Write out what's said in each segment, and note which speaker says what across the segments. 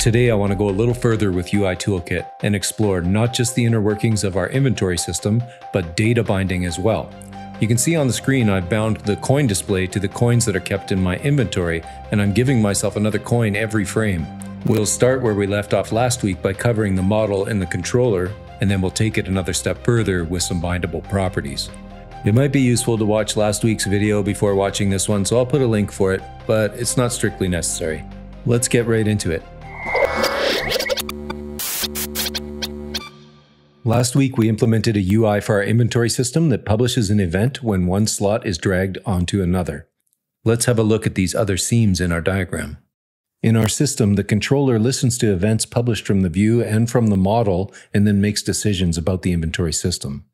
Speaker 1: Today I want to go a little further with UI Toolkit and explore not just the inner workings of our inventory system, but data binding as well. You can see on the screen I've bound the coin display to the coins that are kept in my inventory, and I'm giving myself another coin every frame. We'll start where we left off last week by covering the model and the controller, and then we'll take it another step further with some bindable properties. It might be useful to watch last week's video before watching this one, so I'll put a link for it, but it's not strictly necessary. Let's get right into it. Last week we implemented a UI for our inventory system that publishes an event when one slot is dragged onto another. Let's have a look at these other seams in our diagram. In our system, the controller listens to events published from the view and from the model and then makes decisions about the inventory system.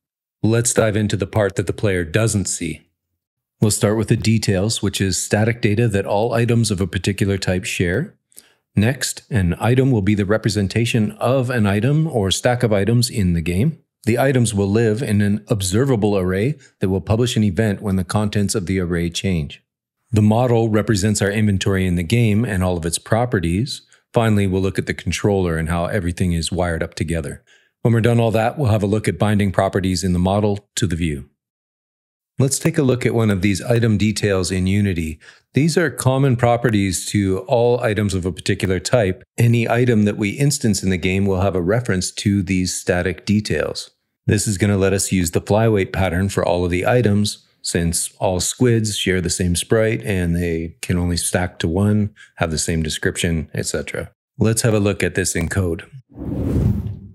Speaker 1: Let's dive into the part that the player doesn't see. We'll start with the details, which is static data that all items of a particular type share. Next, an item will be the representation of an item or stack of items in the game. The items will live in an observable array that will publish an event when the contents of the array change. The model represents our inventory in the game and all of its properties. Finally, we'll look at the controller and how everything is wired up together. When we're done all that, we'll have a look at binding properties in the model to the view. Let's take a look at one of these item details in Unity. These are common properties to all items of a particular type. Any item that we instance in the game will have a reference to these static details. This is going to let us use the flyweight pattern for all of the items, since all squids share the same sprite and they can only stack to one, have the same description, etc. Let's have a look at this in code.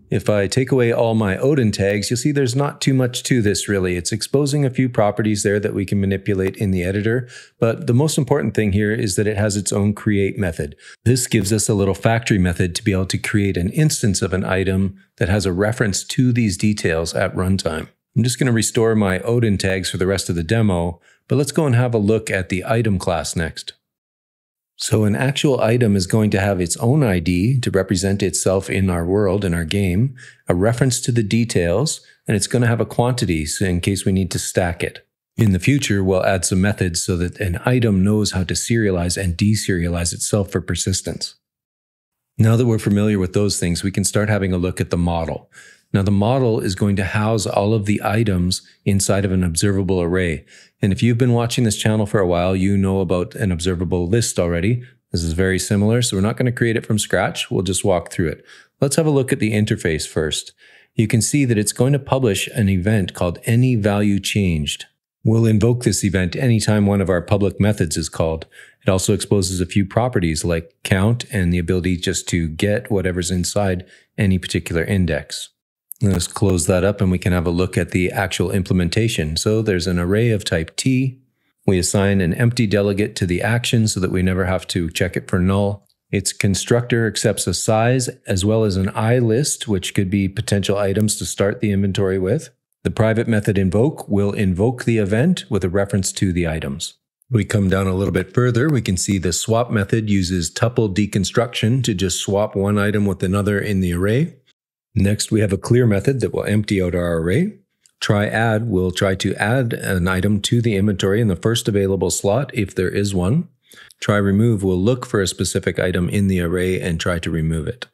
Speaker 1: If I take away all my Odin tags, you'll see there's not too much to this really. It's exposing a few properties there that we can manipulate in the editor, but the most important thing here is that it has its own create method. This gives us a little factory method to be able to create an instance of an item that has a reference to these details at runtime. I'm just going to restore my Odin tags for the rest of the demo, but let's go and have a look at the item class next. So an actual item is going to have its own ID to represent itself in our world, in our game, a reference to the details, and it's going to have a quantity so in case we need to stack it. In the future, we'll add some methods so that an item knows how to serialize and deserialize itself for persistence. Now that we're familiar with those things, we can start having a look at the model. Now the model is going to house all of the items inside of an observable array. And if you've been watching this channel for a while, you know about an observable list already. This is very similar, so we're not going to create it from scratch. We'll just walk through it. Let's have a look at the interface first. You can see that it's going to publish an event called anyValueChanged. We'll invoke this event anytime one of our public methods is called. It also exposes a few properties like count and the ability just to get whatever's inside any particular index. Let's close that up and we can have a look at the actual implementation. So there's an array of type T. We assign an empty delegate to the action so that we never have to check it for null. Its constructor accepts a size as well as an iList, which could be potential items to start the inventory with. The private method invoke will invoke the event with a reference to the items. We come down a little bit further, we can see the swap method uses tuple deconstruction to just swap one item with another in the array. Next, we have a clear method that will empty out our array. Try_add will try to add an item to the inventory in the first available slot if there is one. Try_remove will look for a specific item in the array and try to remove it.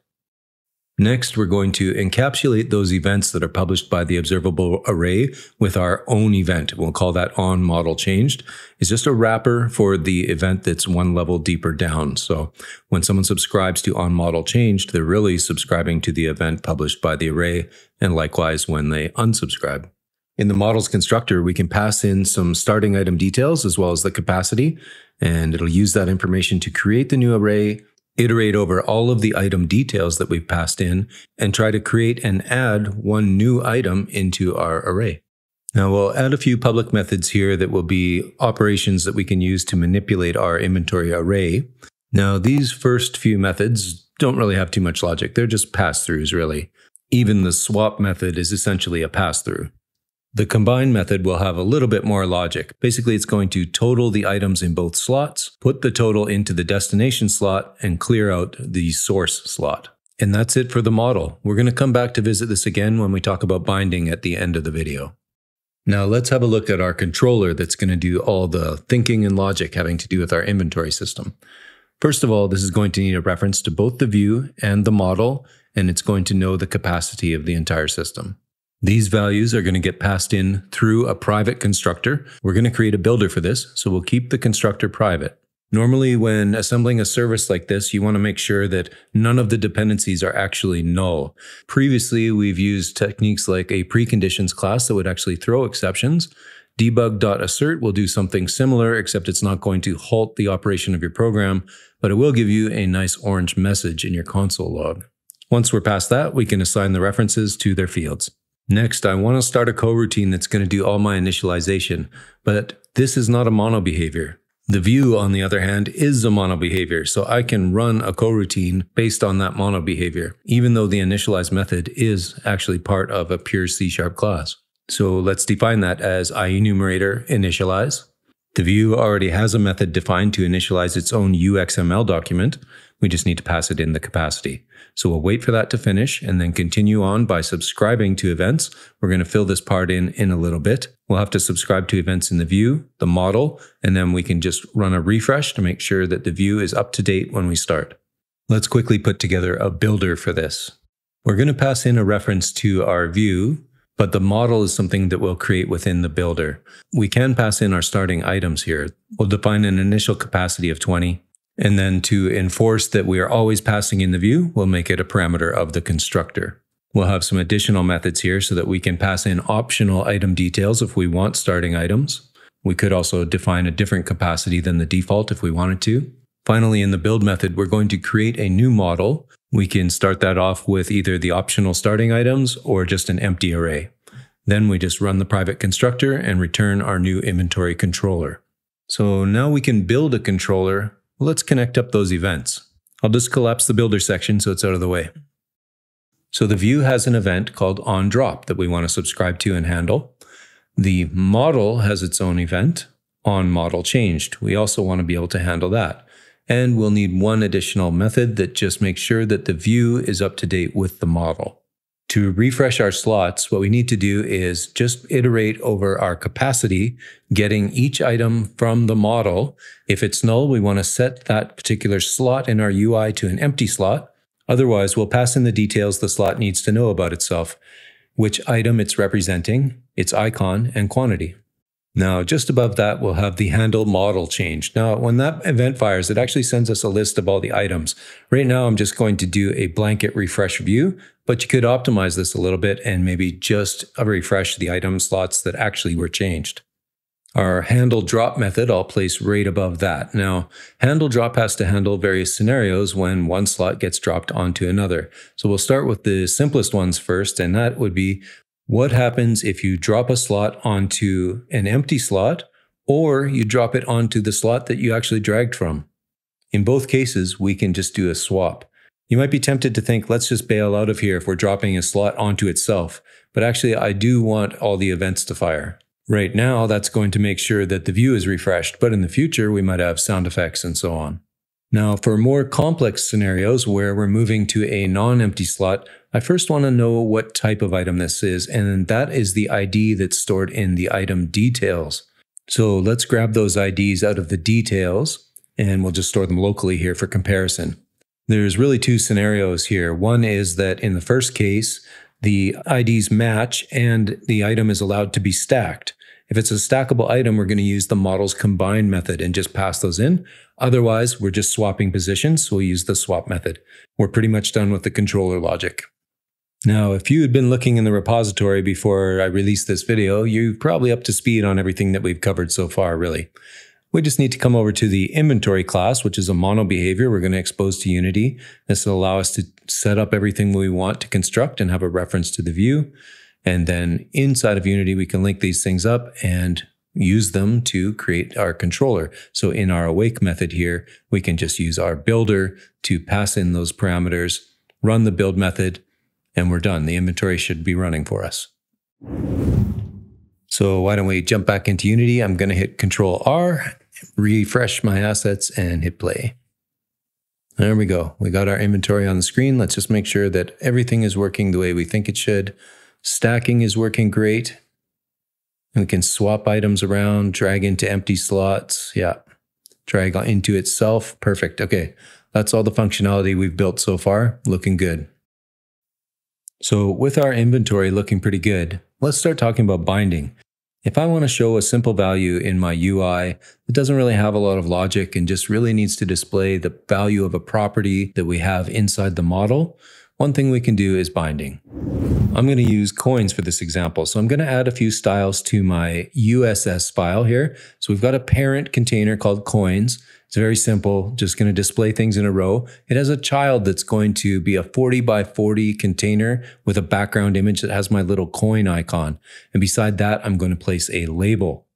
Speaker 1: Next, we're going to encapsulate those events that are published by the observable array with our own event. We'll call that onModelChanged. It's just a wrapper for the event that's one level deeper down. So when someone subscribes to onModelChanged, they're really subscribing to the event published by the array, and likewise when they unsubscribe. In the model's constructor, we can pass in some starting item details as well as the capacity, and it'll use that information to create the new array, iterate over all of the item details that we've passed in, and try to create and add one new item into our array. Now we'll add a few public methods here that will be operations that we can use to manipulate our inventory array. Now these first few methods don't really have too much logic. They're just pass-throughs really. Even the swap method is essentially a pass-through. The combine method will have a little bit more logic. Basically, it's going to total the items in both slots, put the total into the destination slot, and clear out the source slot. And that's it for the model. We're going to come back to visit this again when we talk about binding at the end of the video. Now let's have a look at our controller that's going to do all the thinking and logic having to do with our inventory system. First of all, this is going to need a reference to both the view and the model, and it's going to know the capacity of the entire system. These values are going to get passed in through a private constructor. We're going to create a builder for this, so we'll keep the constructor private. Normally, when assembling a service like this, you want to make sure that none of the dependencies are actually null. Previously, we've used techniques like a preconditions class that would actually throw exceptions. Debug.assert will do something similar, except it's not going to halt the operation of your program, but it will give you a nice orange message in your console log. Once we're past that, we can assign the references to their fields. Next, I want to start a coroutine that's going to do all my initialization, but this is not a mono behavior. The view, on the other hand, is a mono behavior, so I can run a coroutine based on that mono behavior, even though the initialize method is actually part of a pure C# class. So let's define that as IEnumerator initialize. The view already has a method defined to initialize its own UXML document. We just need to pass it in the capacity. So we'll wait for that to finish and then continue on by subscribing to events. We're going to fill this part in a little bit. We'll have to subscribe to events in the view, the model, and then we can just run a refresh to make sure that the view is up to date when we start. Let's quickly put together a builder for this. We're going to pass in a reference to our view, but the model is something that we'll create within the builder. We can pass in our starting items here. We'll define an initial capacity of 20. And then to enforce that we are always passing in the view, we'll make it a parameter of the constructor. We'll have some additional methods here so that we can pass in optional item details if we want starting items. We could also define a different capacity than the default if we wanted to. Finally, in the build method, we're going to create a new model. We can start that off with either the optional starting items or just an empty array. Then we just run the private constructor and return our new inventory controller. So now we can build a controller. Let's connect up those events. I'll just collapse the builder section so it's out of the way. So the view has an event called onDrop that we want to subscribe to and handle. The model has its own event, onModelChanged. We also want to be able to handle that. And we'll need one additional method that just makes sure that the view is up to date with the model. To refresh our slots, what we need to do is just iterate over our capacity, getting each item from the model. If it's null, we want to set that particular slot in our UI to an empty slot. Otherwise, we'll pass in the details the slot needs to know about itself, which item it's representing, its icon, and quantity. Now, just above that, we'll have the handle model change. Now, when that event fires, it actually sends us a list of all the items. Right now, I'm just going to do a blanket refresh view, but you could optimize this a little bit and maybe just refresh the item slots that actually were changed. Our handle drop method I'll place right above that. Now, handle drop has to handle various scenarios when one slot gets dropped onto another. So we'll start with the simplest ones first, and that would be what happens if you drop a slot onto an empty slot or you drop it onto the slot that you actually dragged from. In both cases, we can just do a swap. You might be tempted to think, let's just bail out of here if we're dropping a slot onto itself. But actually, I do want all the events to fire. Right now, that's going to make sure that the view is refreshed, but in the future, we might have sound effects and so on. Now, for more complex scenarios where we're moving to a non-empty slot, I first want to know what type of item this is, and that is the ID that's stored in the item details. So let's grab those IDs out of the details, and we'll just store them locally here for comparison. There's really two scenarios here. One is that in the first case, the IDs match and the item is allowed to be stacked. If it's a stackable item, we're going to use the models combine method and just pass those in. Otherwise, we're just swapping positions, so we'll use the swap method. We're pretty much done with the controller logic. Now, if you had been looking in the repository before I released this video, you're probably up to speed on everything that we've covered so far, really. We just need to come over to the inventory class, which is a mono behavior we're going to expose to Unity. This will allow us to set up everything we want to construct and have a reference to the view. And then inside of Unity, we can link these things up and use them to create our controller. So in our awake method here, we can just use our builder to pass in those parameters, run the build method, and we're done. The inventory should be running for us. So why don't we jump back into Unity? I'm going to hit Control-R, refresh my assets, and hit play. There we go. We got our inventory on the screen. Let's just make sure that everything is working the way we think it should. Stacking is working great. And we can swap items around, drag into empty slots. Yeah, drag into itself. Perfect. Okay, that's all the functionality we've built so far. Looking good. So with our inventory looking pretty good, let's start talking about binding. If I want to show a simple value in my UI that doesn't really have a lot of logic and just really needs to display the value of a property that we have inside the model, one thing we can do is binding. I'm going to use coins for this example. So I'm going to add a few styles to my USS file here. So we've got a parent container called coins. It's very simple, just going to display things in a row. It has a child that's going to be a 40 by 40 container with a background image that has my little coin icon. And beside that, I'm going to place a label.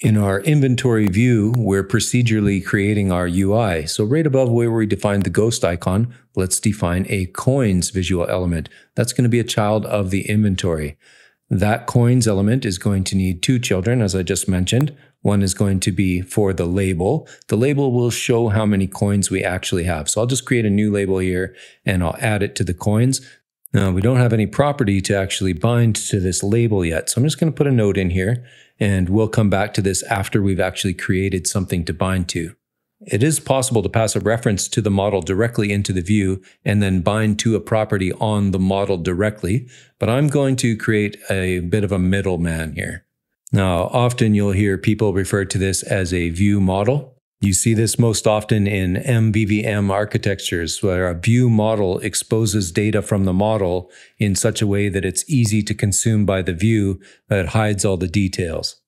Speaker 1: In our inventory view, we're procedurally creating our UI. So right above where we defined the ghost icon, let's define a coins visual element. That's going to be a child of the inventory. That coins element is going to need two children, as I just mentioned. One is going to be for the label. The label will show how many coins we actually have. So I'll just create a new label here and I'll add it to the coins. Now, we don't have any property to actually bind to this label yet. So I'm just going to put a note in here and we'll come back to this after we've actually created something to bind to. It is possible to pass a reference to the model directly into the view and then bind to a property on the model directly, but I'm going to create a bit of a middleman here. Now, often you'll hear people refer to this as a view model. You see this most often in MVVM architectures, where a view model exposes data from the model in such a way that it's easy to consume by the view, but it hides all the details.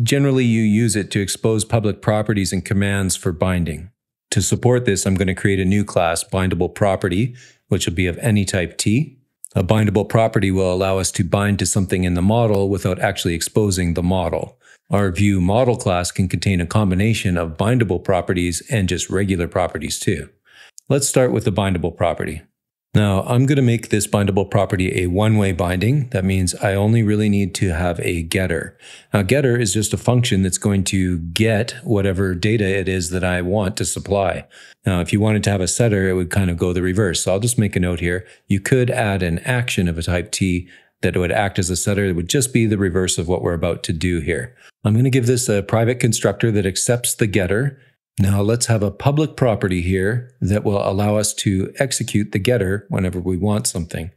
Speaker 1: Generally, you use it to expose public properties and commands for binding. To support this, I'm going to create a new class, Bindable Property, which will be of any type T. A bindable property will allow us to bind to something in the model without actually exposing the model. Our view model class can contain a combination of bindable properties and just regular properties too. Let's start with the bindable property. Now, I'm going to make this bindable property a one-way binding. That means I only really need to have a getter. Now, getter is just a function that's going to get whatever data it is that I want to supply. Now, if you wanted to have a setter, it would kind of go the reverse. So I'll just make a note here. You could add an action of a type T that would act as a setter. It would just be the reverse of what we're about to do here. I'm going to give this a private constructor that accepts the getter. Now let's have a public property here that will allow us to execute the getter whenever we want something.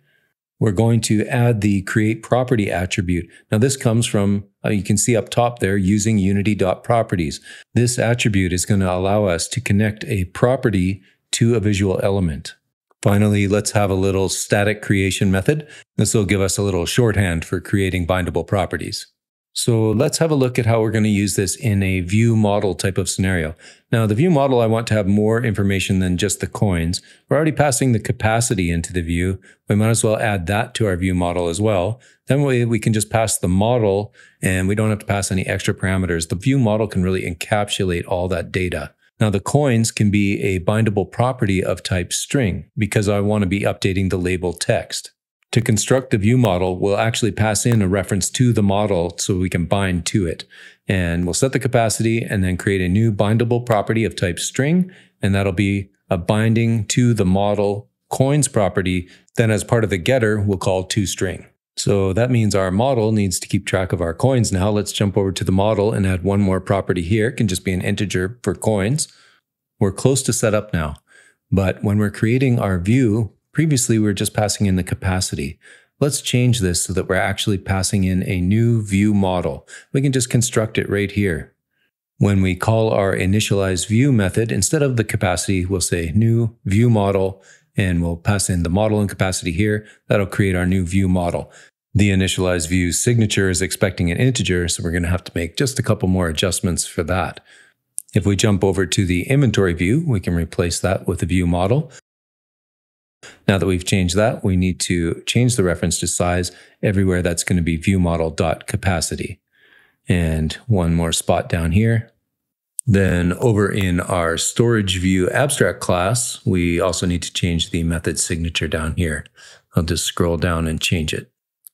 Speaker 1: We're going to add the create property attribute. Now this comes from, you can see up top there, using unity.properties. This attribute is going to allow us to connect a property to a visual element. Finally, let's have a little static creation method. This will give us a little shorthand for creating bindable properties. So let's have a look at how we're going to use this in a view model type of scenario. Now, the view model, I want to have more information than just the coins. We're already passing the capacity into the view. We might as well add that to our view model as well. Then we can just pass the model and we don't have to pass any extra parameters. The view model can really encapsulate all that data. Now, the coins can be a bindable property of type string because I want to be updating the label text. To construct the view model, we'll actually pass in a reference to the model so we can bind to it. And we'll set the capacity and then create a new bindable property of type string, and that'll be a binding to the model coins property. Then as part of the getter, we'll call toString. So that means our model needs to keep track of our coins now. Let's jump over to the model and add one more property here. It can just be an integer for coins. We're close to set up now. But when we're creating our view, previously, we were just passing in the capacity. Let's change this so that we're actually passing in a new view model. We can just construct it right here. When we call our initialize view method, instead of the capacity, we'll say new view model, and we'll pass in the model and capacity here. That'll create our new view model. The initialize view signature is expecting an integer, so we're going to have to make just a couple more adjustments for that. If we jump over to the inventory view, we can replace that with the view model. Now that we've changed that, we need to change the reference to size everywhere. That's going to be viewModel.capacity. And one more spot down here. Then over in our storage view abstract class, we also need to change the method signature down here. I'll just scroll down and change it.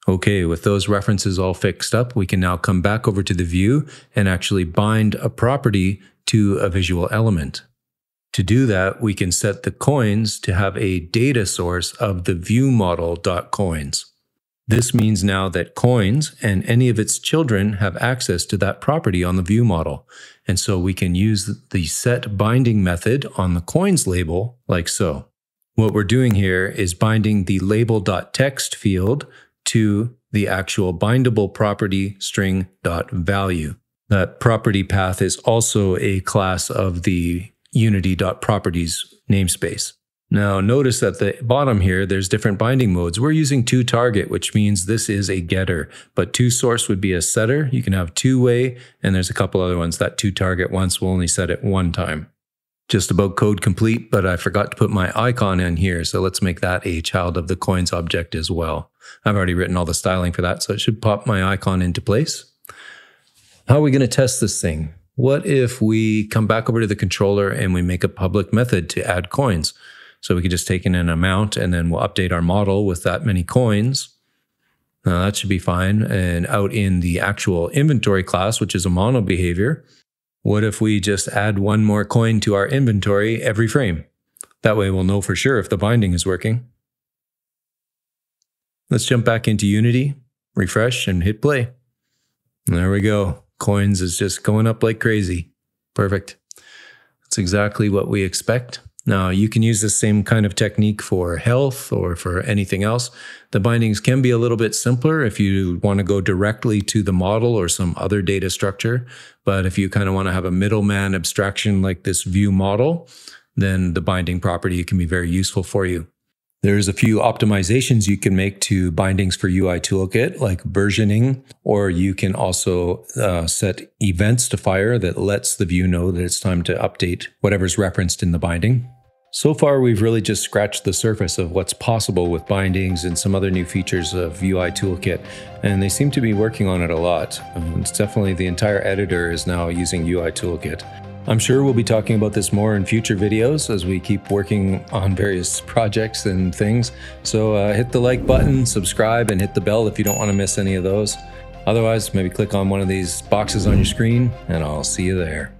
Speaker 1: Okay, with those references all fixed up, we can now come back over to the view and actually bind a property to a visual element. To do that, we can set the coins to have a data source of the viewModel.coins. This means now that coins and any of its children have access to that property on the view model. And so we can use the set binding method on the coins label like so. What we're doing here is binding the label.text field to the actual bindable property string.value. That property path is also a class of the unity.properties namespace. Now notice at the bottom here, there's different binding modes. We're using toTarget, which means this is a getter, but toSource would be a setter. You can have two-way, and there's a couple other ones. That toTarget once will only set it one time. Just about code complete, but I forgot to put my icon in here, so let's make that a child of the coins object as well. I've already written all the styling for that, so it should pop my icon into place. How are we going to test this thing? What if we come back over to the controller and we make a public method to add coins? So we could just take in an amount and then we'll update our model with that many coins. Now that should be fine. And out in the actual inventory class, which is a mono behavior, what if we just add one more coin to our inventory every frame? That way we'll know for sure if the binding is working. Let's jump back into Unity, refresh, and hit play. There we go. Coins is just going up like crazy. Perfect. That's exactly what we expect. Now, you can use the same kind of technique for health or for anything else. The bindings can be a little bit simpler if you want to go directly to the model or some other data structure. But if you kind of want to have a middleman abstraction like this view model, then the binding property can be very useful for you. There's a few optimizations you can make to bindings for UI Toolkit, like versioning, or you can also set events to fire that lets the view know that it's time to update whatever's referenced in the binding. So far, we've really just scratched the surface of what's possible with bindings and some other new features of UI Toolkit, and they seem to be working on it a lot. It's definitely the entire editor is now using UI Toolkit. I'm sure we'll be talking about this more in future videos as we keep working on various projects and things. So hit the like button, subscribe, and hit the bell if you don't want to miss any of those. Otherwise, maybe click on one of these boxes on your screen, and I'll see you there.